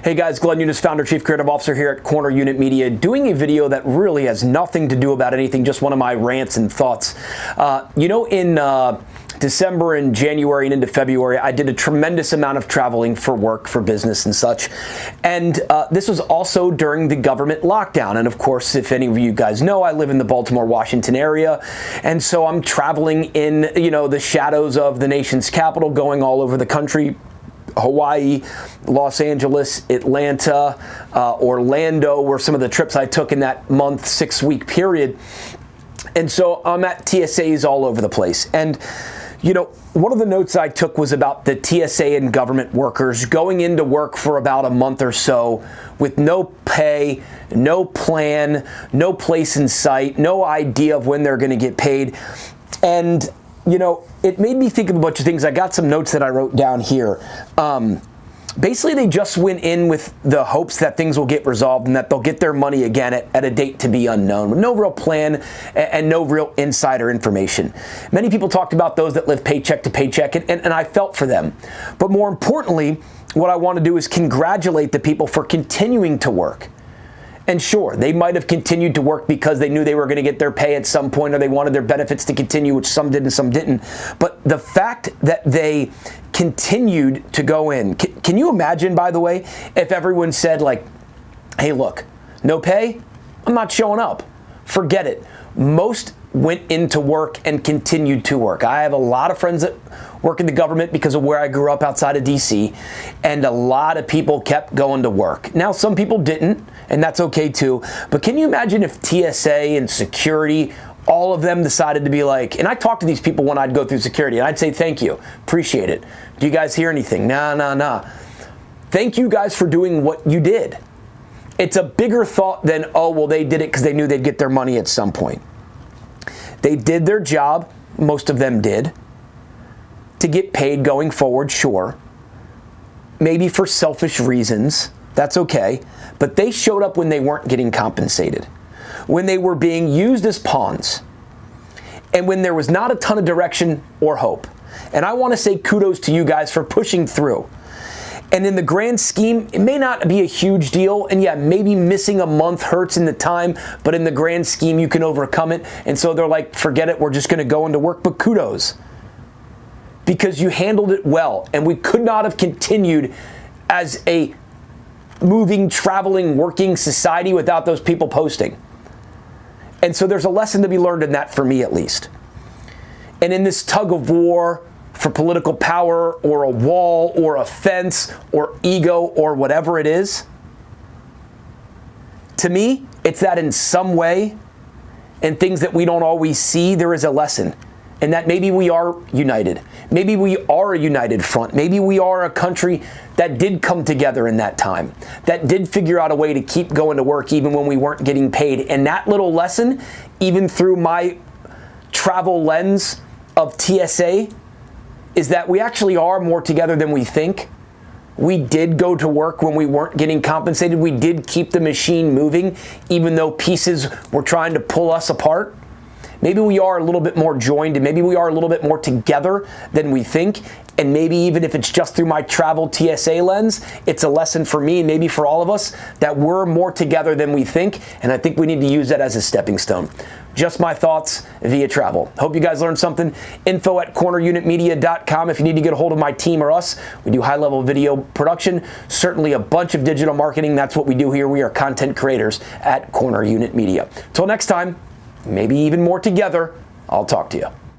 Hey guys, Glenn Eunice, founder, chief creative officer here at Corner Unit Media, doing a video that really has nothing to do about anything, just one of my rants and thoughts. In December and January and into February, I did a tremendous amount of traveling for work, for business and such. And this was also during the government lockdown. And of course, if any of you guys know, I live in the Baltimore, Washington area. And so I'm traveling in, the shadows of the nation's capital, going all over the country. Hawaii, Los Angeles, Atlanta, Orlando were some of the trips I took in that month, 6-week period. And so I'm at TSAs all over the place. And one of the notes I took was about the TSA and government workers going into work for about a month or so with no pay, no plan, no place in sight, no idea of when they're going to get paid. And, it made me think of a bunch of things. I got some notes that I wrote down here. Basically, they just went in with the hopes that things will get resolved and that they'll get their money again at a date to be unknown, with no real plan and no real insider information. Many people talked about those that live paycheck to paycheck, and I felt for them. But more importantly, what I want to do is congratulate the people for continuing to work. And sure, they might have continued to work because they knew they were going to get their pay at some point, or they wanted their benefits to continue, which some did and some didn't. But the fact that they continued to go in, can you imagine, by the way, if everyone said like, hey, look, no pay, I'm not showing up. Forget it. Most went into work and continued to work. I have a lot of friends that work in the government because of where I grew up outside of DC, and a lot of people kept going to work. Now, some people didn't, and that's okay too, but can you imagine if TSA and security, all of them decided to be like, and I talked to these people when I'd go through security, and I'd say, thank you, appreciate it. Do you guys hear anything? Nah. Thank you guys for doing what you did. It's a bigger thought than, oh, well, they did it because they knew they'd get their money at some point. They did their job, most of them did, to get paid going forward, sure. Maybe for selfish reasons, that's okay. But they showed up when they weren't getting compensated, when they were being used as pawns, and when there was not a ton of direction or hope. And I want to say kudos to you guys for pushing through. And in the grand scheme, it may not be a huge deal. And yeah, maybe missing a month hurts in the time, but in the grand scheme, you can overcome it. And so they're like, forget it, we're just going to go into work. But kudos, because you handled it well. And we could not have continued as a moving, traveling, working society without those people posting. And so there's a lesson to be learned in that, for me at least. And in this tug of war for political power, or a wall, or a fence, or ego, or whatever it is, to me, it's that in some way, and things that we don't always see, there is a lesson. And that maybe we are united. Maybe we are a united front. Maybe we are a country that did come together in that time, that did figure out a way to keep going to work even when we weren't getting paid. And that little lesson, even through my travel lens of TSA, is that we actually are more together than we think. We did go to work when we weren't getting compensated. We did keep the machine moving, even though pieces were trying to pull us apart. Maybe we are a little bit more joined, and maybe we are a little bit more together than we think. And maybe even if it's just through my travel TSA lens, it's a lesson for me and maybe for all of us that we're more together than we think. And I think we need to use that as a stepping stone. Just my thoughts via travel. Hope you guys learned something. info@cornerunitmedia.com if you need to get a hold of my team or us. We do high-level video production, certainly a bunch of digital marketing. That's what we do here. We are content creators at Corner Unit Media. Till next time, maybe even more together, I'll talk to you.